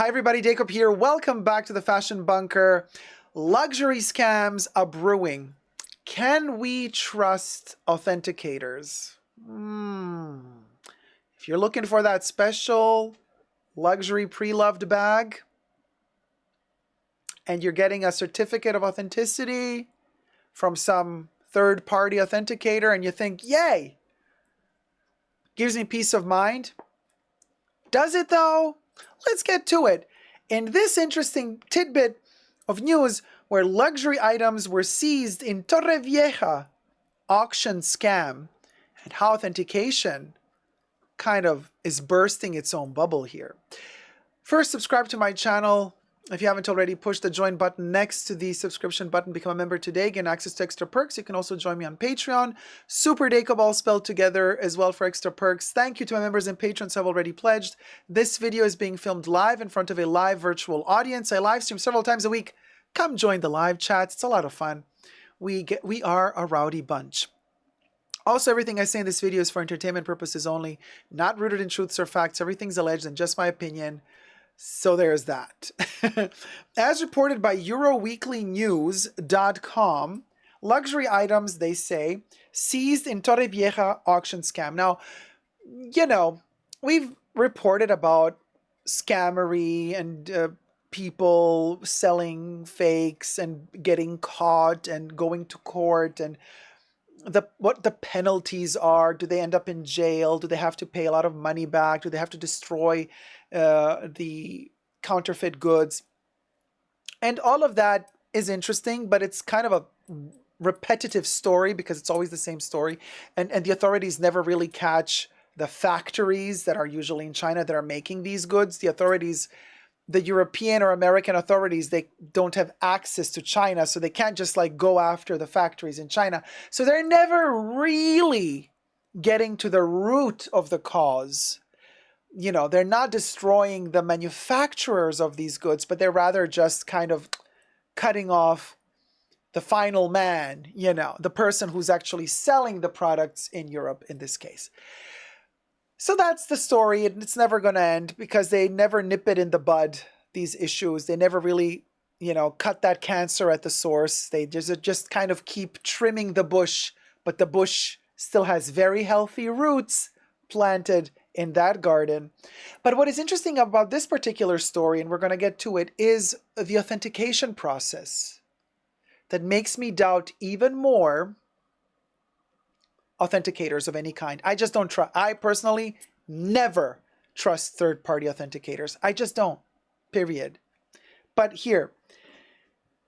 Hi everybody, Dacob here. Welcome back to the Fashion Bunker. Luxury scams are brewing. Can we trust authenticators? If you're looking for that special luxury pre-loved bag and you're getting a certificate of authenticity from some third-party authenticator and you think, yay, gives me peace of mind. Does it though? Let's get to it. In this interesting tidbit of news where luxury items were seized in Torrevieja auction scam and how authentication kind of is bursting its own bubble here. First, subscribe to my channel. If you haven't already, push the join button next to the subscription button. Become a member today. Gain access to extra perks. You can also join me on Patreon. Superdacob all spelled together as well for extra perks. Thank you to my members and patrons who have already pledged. This video is being filmed live in front of a live virtual audience. I live stream several times a week. Come join the live chats. It's a lot of fun. We are a rowdy bunch. Also, everything I say in this video is for entertainment purposes only, not rooted in truths or facts. Everything's alleged and just my opinion. So there's that. As reported by Euroweeklynews.com, luxury items, they say, seized in Torrevieja auction scam. Now, you know, we've reported about scammery and people selling fakes and getting caught and going to court and what the penalties are. Do they end up in jail? Do they have to pay a lot of money back? Do they have to destroy the counterfeit goods? And all of that is interesting, but it's kind of a repetitive story because it's always the same story. And the authorities never really catch the factories that are usually in China that are making these goods. The authorities, the European or American authorities, they don't have access to China, so they can't just like go after the factories in China. So they're never really getting to the root of the cause. You know, they're not destroying the manufacturers of these goods, but they're rather just kind of cutting off the final man, you know, the person who's actually selling the products in Europe in this case. So that's the story, and it's never going to end because they never nip it in the bud, these issues. They never really, you know, cut that cancer at the source. They just kind of keep trimming the bush, but the bush still has very healthy roots planted in that garden. But what is interesting about this particular story, and we're going to get to it, is the authentication process that makes me doubt even more authenticators of any kind. I just don't trust. I personally never trust third-party authenticators. I just don't, period. But here,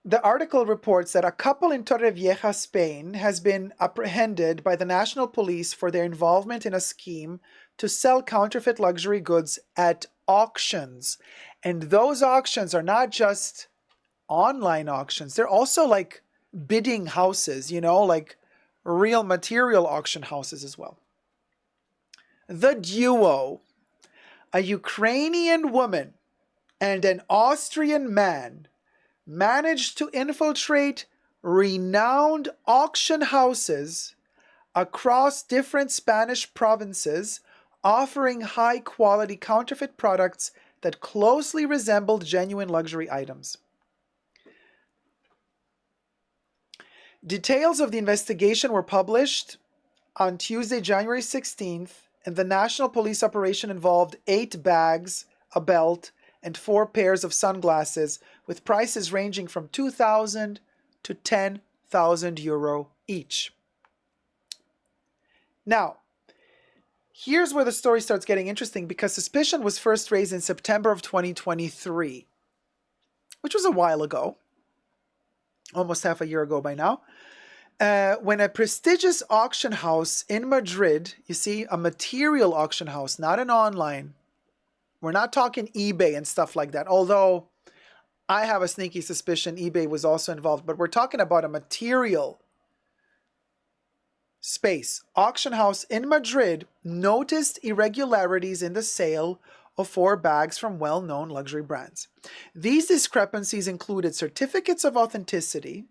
the article reports that a couple in Torrevieja, Spain, has been apprehended by the national police for their involvement in a scheme to sell counterfeit luxury goods at auctions. And those auctions are not just online auctions. They're also like bidding houses, you know, like real material auction houses as well. The duo, a Ukrainian woman and an Austrian man, managed to infiltrate renowned auction houses across different Spanish provinces, offering high-quality counterfeit products that closely resembled genuine luxury items. Details of the investigation were published on Tuesday, January 16th, and the national police operation involved 8 bags, a belt, and 4 pairs of sunglasses, with prices ranging from 2,000 to 10,000 euro each. Now, here's where the story starts getting interesting, because suspicion was first raised in September of 2023, which was a while ago, almost half a year ago by now, when a prestigious auction house in Madrid, you see, a material auction house, not an online. We're not talking eBay and stuff like that, although I have a sneaky suspicion eBay was also involved, but we're talking about a material space. Auction house in Madrid noticed irregularities in the sale of 4 bags from well-known luxury brands. These discrepancies included certificates of authenticity,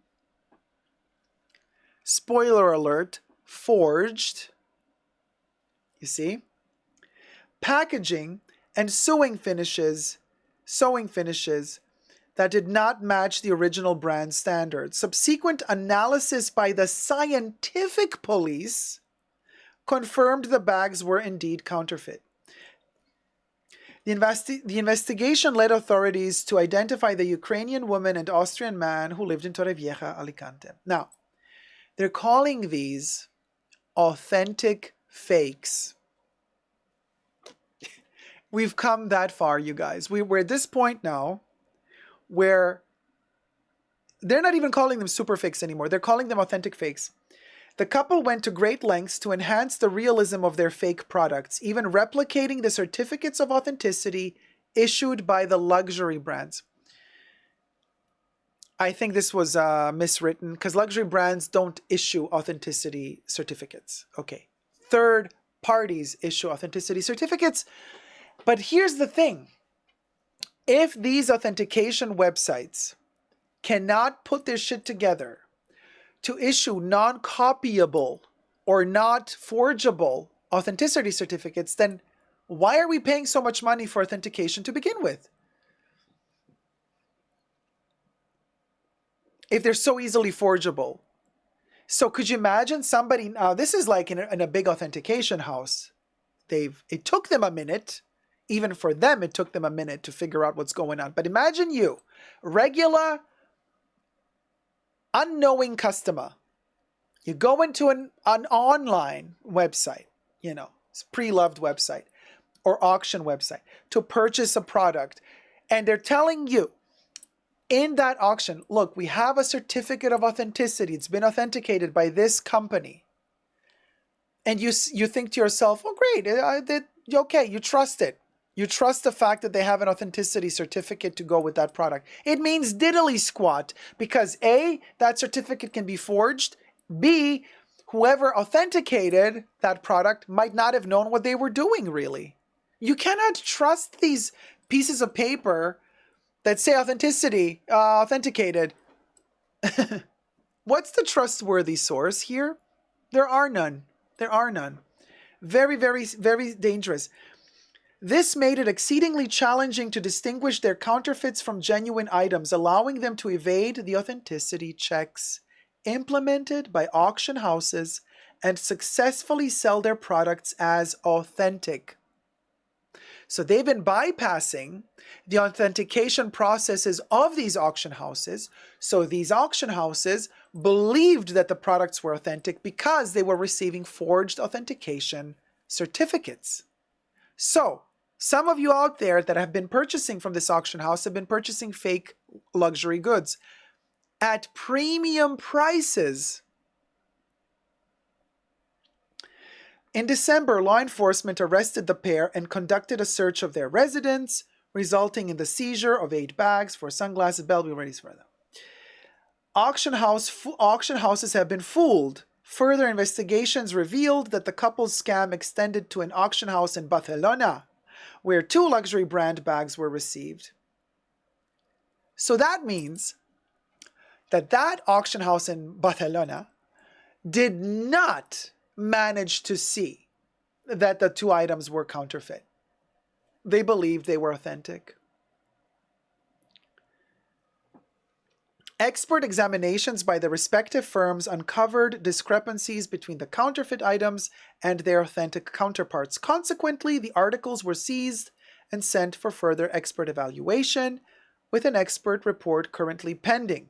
spoiler alert, forged, you see, packaging and sewing finishes sewing finishes that did not match the original brand standards. Subsequent analysis by the scientific police confirmed the bags were indeed counterfeit. The investigation led authorities to identify the Ukrainian woman and Austrian man who lived in Torrevieja, Alicante. Now, they're calling these authentic fakes. We've come that far, you guys. We're at this point now where they're not even calling them super fakes anymore. They're calling them authentic fakes. The couple went to great lengths to enhance the realism of their fake products, even replicating the certificates of authenticity issued by the luxury brands. I think this was miswritten because luxury brands don't issue authenticity certificates. Okay. Third parties issue authenticity certificates. But here's the thing. If these authentication websites cannot put their shit together to issue non-copyable or not forgeable authenticity certificates, then why are we paying so much money for authentication to begin with? If they're so easily forgeable. So could you imagine somebody, now this is like in a big authentication house. It took them a minute, even for them it took them a minute to figure out what's going on. But imagine you, regular, unknowing customer. You go into an online website, Preloved website or auction website to purchase a product. And they're telling you in that auction, look, we have a certificate of authenticity. It's been authenticated by this company. And you think to yourself, oh, great. Okay, you trust it. You trust the fact that they have an authenticity certificate to go with that product. It means diddly squat because A, that certificate can be forged. B, whoever authenticated that product might not have known what they were doing, really. You cannot trust these pieces of paper that say authenticity, authenticated. What's the trustworthy source here? There are none. There are none. Very, very, very dangerous. This made it exceedingly challenging to distinguish their counterfeits from genuine items, allowing them to evade the authenticity checks implemented by auction houses and successfully sell their products as authentic. So they've been bypassing the authentication processes of these auction houses. So these auction houses believed that the products were authentic because they were receiving forged authentication certificates. So some of you out there that have been purchasing from this auction house have been purchasing fake luxury goods at premium prices. In December, law enforcement arrested the pair and conducted a search of their residence, resulting in the seizure of 8 bags for sunglasses. Bell, be ready for them. Auction houses have been fooled. Further investigations revealed that the couple's scam extended to an auction house in Barcelona, where 2 luxury brand bags were received. So that means that auction house in Barcelona did not manage to see that the 2 items were counterfeit. They believed they were authentic. Expert examinations by the respective firms uncovered discrepancies between the counterfeit items and their authentic counterparts. Consequently, the articles were seized and sent for further expert evaluation, with an expert report currently pending.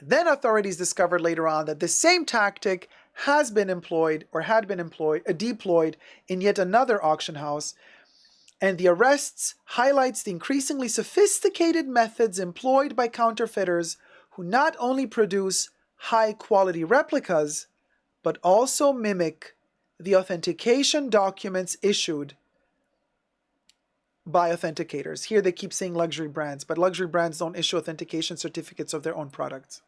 Then authorities discovered later on that the same tactic had been deployed in yet another auction house, and the arrests highlights the increasingly sophisticated methods employed by counterfeiters who not only produce high-quality replicas, but also mimic the authentication documents issued by authenticators. Here they keep saying luxury brands, but luxury brands don't issue authentication certificates of their own products.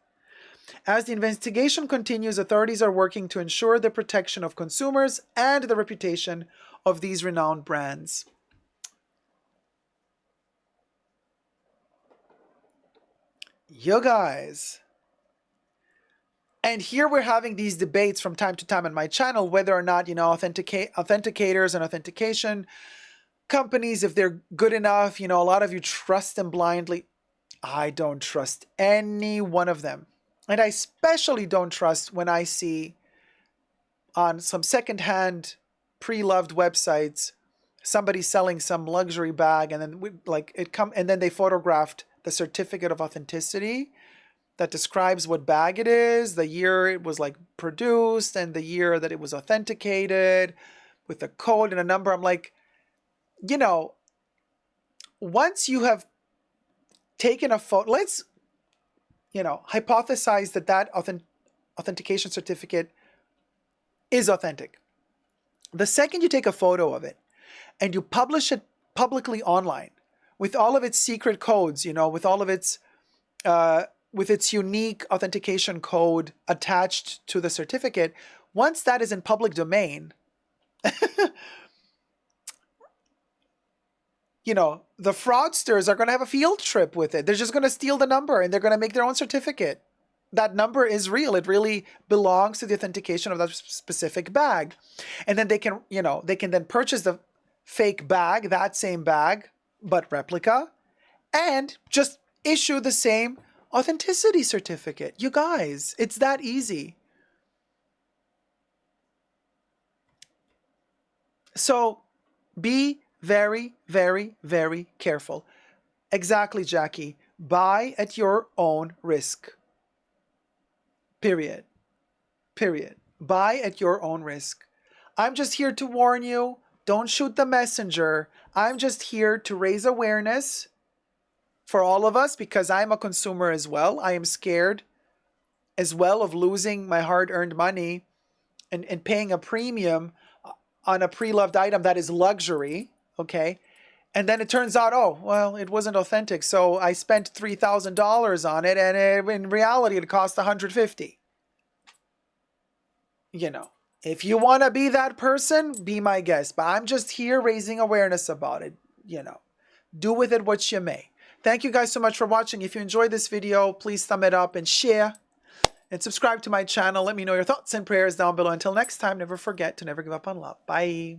As the investigation continues, authorities are working to ensure the protection of consumers and the reputation of these renowned brands. You guys. And here we're having these debates from time to time on my channel, whether or not, authenticators and authentication companies, if they're good enough, a lot of you trust them blindly. I don't trust any one of them. And I especially don't trust when I see on some secondhand pre-loved websites somebody selling some luxury bag, and then and then they photographed the certificate of authenticity that describes what bag it is, the year it was produced, and the year that it was authenticated with a code and a number. I'm like, once you have taken a photo, let's, hypothesize that authentication certificate is authentic. The second you take a photo of it and you publish it publicly online with all of its secret codes, with all of its with its unique authentication code attached to the certificate, once that is in public domain, the fraudsters are going to have a field trip with it. They're just going to steal the number and they're going to make their own certificate. That number is real. It really belongs to the authentication of that specific bag. And then they can then purchase the fake bag, that same bag, but replica, and just issue the same authenticity certificate. You guys, it's that easy. So be very, very, very careful. Exactly, Jackie. Buy at your own risk. Period. Period. Buy at your own risk. I'm just here to warn you. Don't shoot the messenger. I'm just here to raise awareness for all of us, because I'm a consumer as well. I am scared as well of losing my hard-earned money and paying a premium on a pre-loved item that is luxury, okay? And then it turns out, oh, well, it wasn't authentic, so I spent $3,000 on it, and in reality, it cost $150. If you want to be that person, be my guest. But I'm just here raising awareness about it. Do with it what you may. Thank you guys so much for watching. If you enjoyed this video, please thumb it up and share. And subscribe to my channel. Let me know your thoughts and prayers down below. Until next time, never forget to never give up on love. Bye.